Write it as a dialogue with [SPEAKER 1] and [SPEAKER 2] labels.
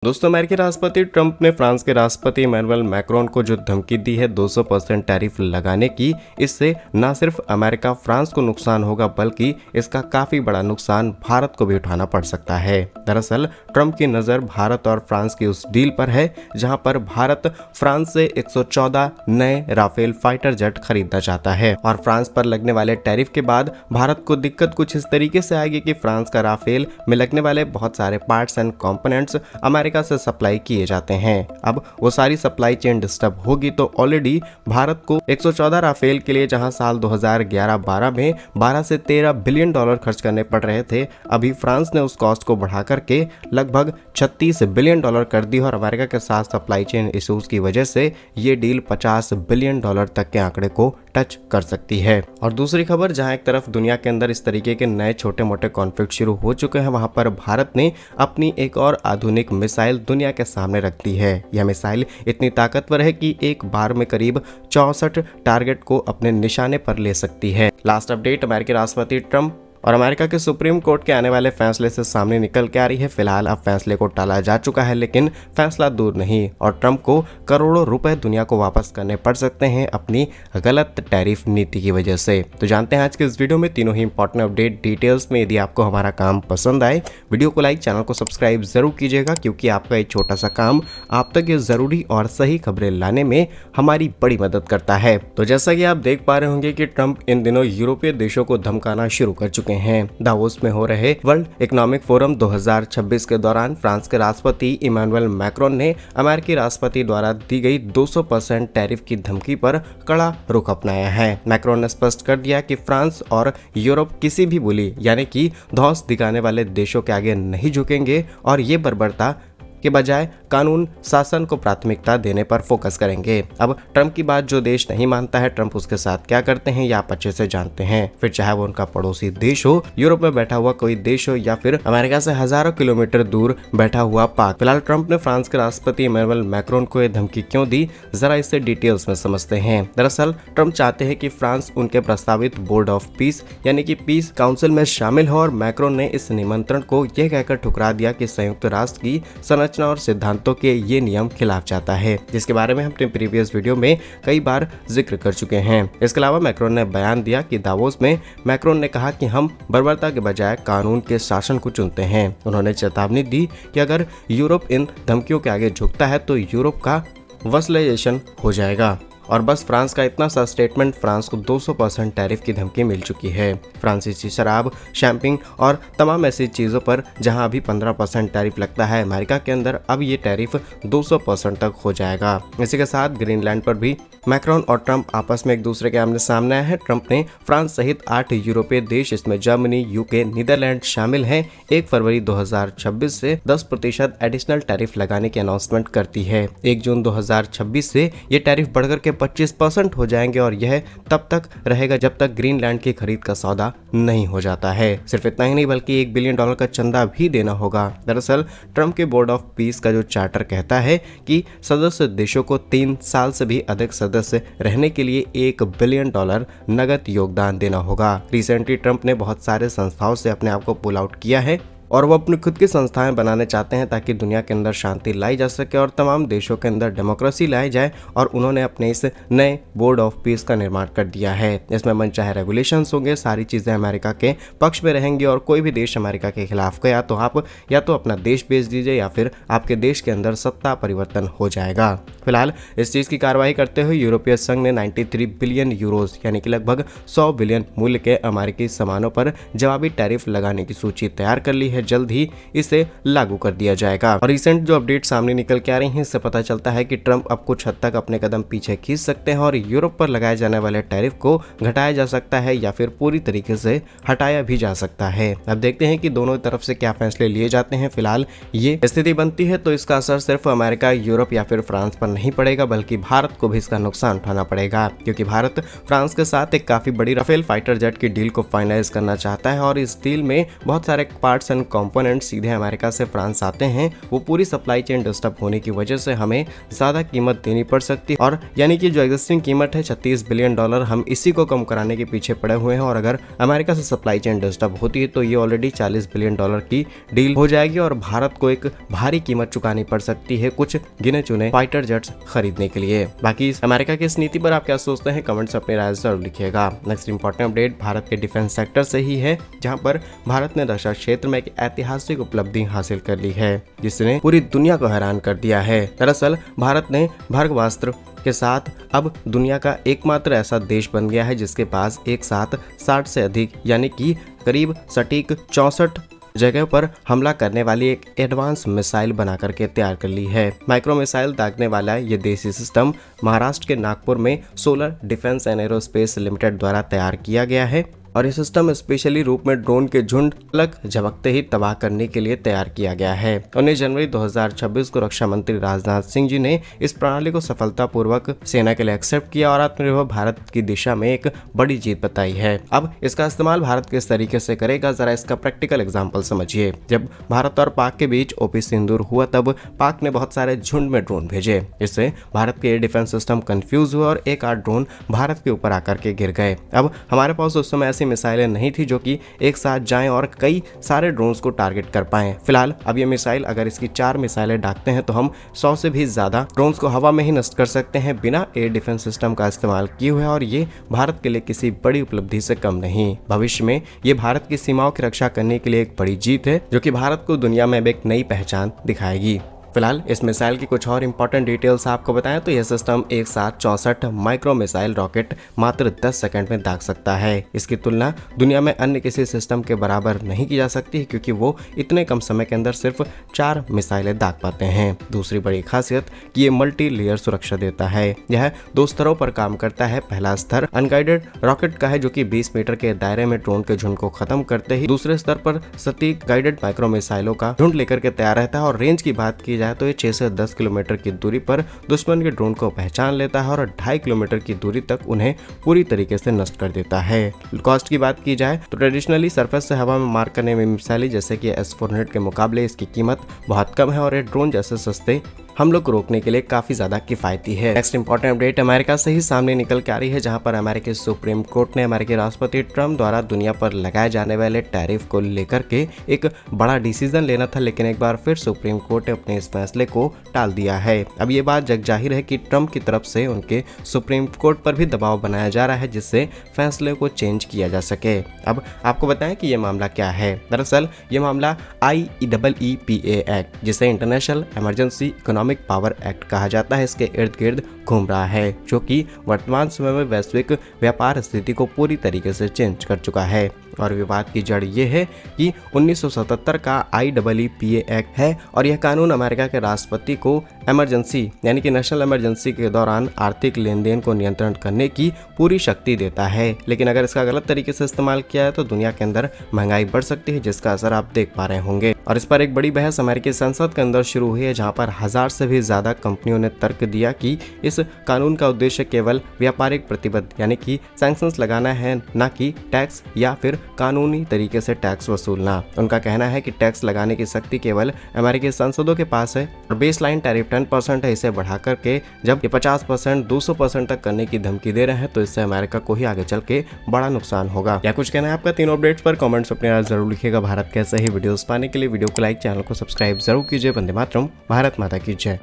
[SPEAKER 1] दोस्तों, अमेरिकी राष्ट्रपति ट्रंप ने फ्रांस के राष्ट्रपति इमैनुअल मैक्रोन को जो धमकी दी है 200% टैरिफ लगाने की, इससे न सिर्फ अमेरिका फ्रांस को नुकसान होगा बल्कि इसका काफी बड़ा नुकसान भारत को भी उठाना पड़ सकता है। दरअसल ट्रंप की नजर भारत और फ्रांस की उस डील पर है जहां पर भारत फ्रांस से 114 नए राफेल फाइटर जेट खरीदना चाहता है और फ्रांस पर लगने वाले टैरिफ के बाद भारत को दिक्कत कुछ इस तरीके से आएगी कि फ्रांस का राफेल में लगने वाले बहुत सारे पार्ट्स एंड कंपोनेंट्स अमेरिका से सप्लाई किए जाते हैं। अब वो सारी सप्लाई चेन डिस्टर्ब होगी तो ऑलरेडी भारत को 114 राफेल के लिए जहां साल 2011-12 में 12 से 13 बिलियन डॉलर खर्च करने पड़ रहे थे, अभी फ्रांस ने उस कॉस्ट को बढ़ा करके लगभग 36 बिलियन डॉलर कर दी और अमेरिका के साथ सप्लाई चेन इश्यूज की वजह से ये डील 50 बिलियन डॉलर तक के आंकड़े को टच कर सकती है। और दूसरी खबर, जहां एक तरफ दुनिया के अंदर इस तरीके के नए छोटे मोटे कॉन्फ्लिक्ट शुरू हो चुके हैं, वहां पर भारत ने अपनी एक और आधुनिक मिसाइल दुनिया के सामने रख दी है। यह मिसाइल इतनी ताकतवर है कि एक बार में करीब 64 टारगेट को अपने निशाने पर ले सकती है। लास्ट अपडेट अमेरिकी राष्ट्रपति ट्रंप और अमेरिका के सुप्रीम कोर्ट के आने वाले फैसले से सामने निकल के आ रही है। फिलहाल अब फैसले को टाला जा चुका है, लेकिन फैसला दूर नहीं और ट्रंप को करोड़ों रुपए दुनिया को वापस करने पड़ सकते हैं अपनी गलत टैरिफ नीति की वजह से। तो जानते हैं आज के इस वीडियो में तीनों ही इंपॉर्टेंट अपडेट डिटेल्स में। यदि आपको हमारा काम पसंद आए, वीडियो को लाइक, चैनल को सब्सक्राइब जरूर कीजिएगा, क्योंकि आपका एक छोटा सा काम आप तक ये जरूरी और सही खबरें लाने में हमारी बड़ी मदद करता है। तो जैसा कि आप देख पा रहे होंगे कि ट्रंप इन दिनों यूरोपीय देशों को धमकाना शुरू कर चुके हैं। दावोस में हो रहे वर्ल्ड इकोनॉमिक फोरम 2026 के दौरान फ्रांस के राष्ट्रपति इमैनुअल मैक्रोन ने अमेरिकी राष्ट्रपति द्वारा दी गई 200% टैरिफ की धमकी पर कड़ा रुख अपनाया है। मैक्रोन ने स्पष्ट कर दिया कि फ्रांस और यूरोप किसी भी बोली यानी कि धौंस दिखाने वाले देशों के आगे नहीं झुकेंगे और ये बर्बरता के बजाय कानून शासन को प्राथमिकता देने पर फोकस करेंगे। अब ट्रंप की बात जो देश नहीं मानता है, ट्रंप उसके साथ क्या करते हैं या आप अच्छे से जानते हैं। फिर चाहे वो उनका पड़ोसी देश हो, यूरोप में बैठा हुआ कोई देश हो या फिर अमेरिका से हजारों किलोमीटर दूर बैठा हुआ पाक। फिलहाल ट्रंप ने फ्रांस के राष्ट्रपति इमैनुअल मैक्रोन को यह धमकी क्यों दी, जरा इसे डिटेल्स में समझते हैं। दरअसल ट्रंप चाहते हैं कि फ्रांस उनके प्रस्तावित बोर्ड ऑफ पीस यानी कि पीस काउंसिल में शामिल हो और मैक्रोन ने इस निमंत्रण को यह कहकर ठुकरा दिया कि संयुक्त राष्ट्र की संरचना और सिद्धांतों के ये नियम खिलाफ जाता है, जिसके बारे में हम अपने प्रीवियस वीडियो में कई बार जिक्र कर चुके हैं। इसके अलावा मैक्रोन ने बयान दिया कि दावोस में मैक्रोन ने कहा कि हम बर्बरता के बजाय कानून के शासन को चुनते हैं। उन्होंने चेतावनी दी कि अगर यूरोप इन धमकियों के आगे झुकता है तो यूरोप का वसलाइजेशन हो जाएगा। और बस फ्रांस का इतना सा स्टेटमेंट, फ्रांस को 200% टैरिफ की धमकी मिल चुकी है। फ्रांसीसी शराब, शैम्पिंग और तमाम ऐसी चीज़ों पर जहां अभी 15% टैरिफ लगता है अमेरिका के अंदर, अब ये टैरिफ 200% तक हो जाएगा। इसी के साथ ग्रीनलैंड पर भी मैक्रोन और ट्रंप आपस में एक दूसरे के आमने सामने आए हैं। ट्रंप ने फ्रांस सहित 8 यूरोपीय देश, इसमें जर्मनी, यूके, नीदरलैंड शामिल हैं, 1 फरवरी 2026 से 10% एडिशनल टैरिफ लगाने की अनाउंसमेंट करती है। 1 जून 2026 से ये टैरिफ बढ़कर के 25% हो जाएंगे और यह तब तक रहेगा जब तक ग्रीनलैंड की खरीद का सौदा नहीं हो जाता है। सिर्फ इतना ही नहीं बल्कि $1 बिलियन का चंदा भी देना होगा। दरअसल ट्रंप के बोर्ड ऑफ पीस का जो चार्टर कहता है कि सदस्य देशों को 3 साल से भी अधिक सदस्य रहने के लिए $1 बिलियन नगद योगदान देना होगा। रिसेंटली ट्रंप ने बहुत सारे संस्थाओं से अपने आप को पुल आउट किया है और वो अपनी खुद की संस्थाएं बनाने चाहते हैं ताकि दुनिया के अंदर शांति लाई जा सके और तमाम देशों के अंदर डेमोक्रेसी लाई जाए। और उन्होंने अपने इस नए बोर्ड ऑफ पीस का निर्माण कर दिया है। इसमें मनचाहे रेगुलेशंस होंगे, सारी चीज़ें अमेरिका के पक्ष में रहेंगी और कोई भी देश अमेरिका के खिलाफ गया तो आप या तो अपना देश बेच दीजिए या फिर आपके देश के अंदर सत्ता परिवर्तन हो जाएगा। फिलहाल इस चीज़ की कार्रवाई करते हुए यूरोपीय संघ ने 93 बिलियन यूरोज यानी कि लगभग 100 बिलियन मूल्य के अमेरिकी सामानों पर जवाबी टैरिफ लगाने की सूची तैयार कर ली है। जल्द ही इसे लागू कर दिया जाएगा। और रिसेंट जो अपडेट सामने निकल के आ रही हैं, इससे पता चलता है कि ट्रंप अब कुछ हद तक अपने कदम पीछे खींच सकते हैं और यूरोप पर लगाए जाने वाले टैरिफ को घटाया जा सकता है या फिर पूरी तरीके से हटाया भी जा सकता है। अब देखते हैं कि दोनों तरफ से क्या फैसले लिए जाते हैं। फिलहाल ये स्थिति बनती है तो इसका असर सिर्फ अमेरिका, यूरोप या फिर फ्रांस पर नहीं पड़ेगा बल्कि भारत को भी इसका नुकसान उठाना पड़ेगा, क्योंकि भारत फ्रांस के साथ एक काफी बड़ी राफेल फाइटर जेट की डील को फाइनलाइज करना चाहता है और इस डील में बहुत सारे पार्ट्स एंड कंपोनेंट सीधे अमेरिका से फ्रांस आते हैं वो पूरी सप्लाई चेन डिस्टर्ब होने की वजह से हमें ज़्यादा कीमत देनी पड़ सकती है, और यानी कि जो एग्जिस्टिंग कीमत है $36 बिलियन, हम इसी को कम कराने के पीछे पड़े हुए हैं। और अगर अमेरिका से सप्लाई चेन डिस्टर्ब होती है तो ये ऑलरेडी $40 बिलियन की डील हो जाएगी और भारत को एक भारी कीमत चुकानी पड़ सकती है कुछ गिने चुने फाइटर जेट्स खरीदने के लिए। बाकी अमेरिका की इस नीति पर आप क्या सोचते हैं, कमेंट्स अपनी राय जरूर लिखिएगा। नेक्स्ट इंपॉर्टेंट अपडेट भारत के डिफेंस सेक्टर से ही है, जहां पर भारत ने रक्षा क्षेत्र में एक ऐतिहासिक उपलब्धि हासिल कर ली है जिसने पूरी दुनिया को हैरान कर दिया है। दरअसल भारत ने भर्गवास्त्र के साथ अब दुनिया का एकमात्र ऐसा देश बन गया है जिसके पास एक साथ 60 से अधिक यानी कि करीब सटीक 64 जगह पर हमला करने वाली एक एडवांस मिसाइल बना करके तैयार कर ली है। माइक्रो मिसाइल दागने वाला ये देसी सिस्टम महाराष्ट्र के नागपुर में solar defence and aerospace limited द्वारा तैयार किया गया है और ये सिस्टम स्पेशली रूप में ड्रोन के झुंड पलक झपकते ही तबाह करने के लिए तैयार किया गया है। 19 जनवरी 2026 को रक्षा मंत्री राजनाथ सिंह जी ने इस प्रणाली को सफलतापूर्वक सेना के लिए एक्सेप्ट किया और आत्मनिर्भर भारत की दिशा में एक बड़ी जीत बताई है। अब इसका इस्तेमाल भारत किस तरीके से करेगा, जरा इसका प्रैक्टिकल एग्जाम्पल समझिए। जब भारत और पाक के बीच ओपी सिंदूर हुआ तब पाक ने बहुत सारे झुंड में ड्रोन भेजे। इससे भारत के एयर डिफेंस सिस्टम कंफ्यूज हुए और एक आध ड्रोन भारत के ऊपर आकर के गिर गए। अब हमारे पास उस समय मिसाइलें नहीं थी जो कि एक साथ जाएं और कई सारे ड्रोन्स को टारगेट कर पाएं। फिलहाल अब ये मिसाइल अगर इसकी 4 मिसाइलें दागते हैं तो हम 100 से भी ज्यादा ड्रोन्स को हवा में ही नष्ट कर सकते हैं बिना एयर डिफेंस सिस्टम का इस्तेमाल किए हुए, और ये भारत के लिए किसी बड़ी उपलब्धि से कम नहीं। भविष्य में ये भारत की सीमाओं की रक्षा करने के लिए एक बड़ी जीत है जो कि भारत को दुनिया में एक नई पहचान दिखाएगी। फिलहाल इस मिसाइल की कुछ और इंपॉर्टेंट डिटेल्स आपको बताएं तो यह सिस्टम एक साथ 64 माइक्रो मिसाइल रॉकेट मात्र 10 सेकंड में दाग सकता है। इसकी तुलना दुनिया में अन्य किसी सिस्टम के बराबर नहीं की जा सकती क्योंकि वो इतने कम समय के अंदर सिर्फ 4 मिसाइलें दाग पाते हैं। दूसरी बड़ी खासियत कि ये मल्टी लेयर सुरक्षा देता है। यह 2 स्तरों पर काम करता है। पहला स्तर अनगाइडेड रॉकेट का है जो कि 20 मीटर के दायरे में ड्रोन के झुंड को खत्म करते ही दूसरे स्तर पर सटीक गाइडेड माइक्रो मिसाइलों का झुंड लेकर के तैयार रहता है। और रेंज की बात की जाए तो ये 6 से 10 किलोमीटर की दूरी पर दुश्मन के ड्रोन को पहचान लेता है और 2.5 किलोमीटर की दूरी तक उन्हें पूरी तरीके से नष्ट कर देता है। कॉस्ट की बात की जाए तो ट्रेडिशनली सरफेस से हवा में मार करने में मिसाइलें जैसे कि S-400 के मुकाबले इसकी कीमत बहुत कम है और ये ड्रोन जैसे सस्ते हम लोग को रोकने के लिए काफी ज्यादा किफायती है। नेक्स्ट इंपॉर्टेंट अपडेट अमेरिका से ही सामने निकल के आ रही है, जहां पर अमेरिकी सुप्रीम कोर्ट ने अमेरिकी राष्ट्रपति ट्रम्प द्वारा दुनिया पर लगाए जाने वाले टैरिफ को लेकर के एक बड़ा डिसीजन लेना था, लेकिन एक बार फिर सुप्रीम कोर्ट ने अपने इस फैसले को टाल दिया है। अब ये बात जग जाहिर है कि ट्रम्प की तरफ से उनके सुप्रीम कोर्ट पर भी दबाव बनाया जा रहा है जिससे फैसले को चेंज किया जा सके। अब आपको बताएं कि ये मामला क्या है। दरअसल ये मामला IEEPA एक्ट, जिसे international emergency economic power act कहा जाता है, इसके इर्द गिर्द घूम रहा है, जो कि वर्तमान समय में वैश्विक व्यापार स्थिति को पूरी तरीके से चेंज कर चुका है। और विवाद की जड़ ये है कि 1977 का IEEPA एक्ट है और यह कानून अमेरिका के राष्ट्रपति को इमरजेंसी यानी कि नेशनल इमरजेंसी के दौरान आर्थिक लेन देन को नियंत्रण करने की पूरी शक्ति देता है। लेकिन अगर इसका गलत तरीके से इस्तेमाल किया है तो दुनिया के अंदर महंगाई बढ़ सकती है, जिसका असर आप देख पा रहे होंगे। और इस पर एक बड़ी बहस अमेरिकी संसद के अंदर शुरू हुई है, जहाँ पर 1000 से भी ज्यादा कंपनियों ने तर्क दिया कि इस कानून का उद्देश्य केवल व्यापारिक प्रतिबद्ध यानी कि सैंक्शंस लगाना है, न कि टैक्स या फिर कानूनी तरीके से टैक्स वसूलना। उनका कहना है कि टैक्स लगाने की शक्ति केवल अमेरिकी सांसदों के पास है और बेसलाइन टैरिफ 10% है, इसे बढ़ा करके जब ये 50% 200% तक करने की धमकी दे रहे हैं तो इससे अमेरिका को ही आगे चल के बड़ा नुकसान होगा। क्या कुछ कहना है आपका तीनों अपडेट्स पर? कमेंट्स अपने राय जरूर लिखिएगा। भारत कैसे ही वीडियोस पाने के लिए वीडियो को लाइक, चैनल को सब्सक्राइब जरूर कीजिए। वंदे मातरम, भारत माता की जय।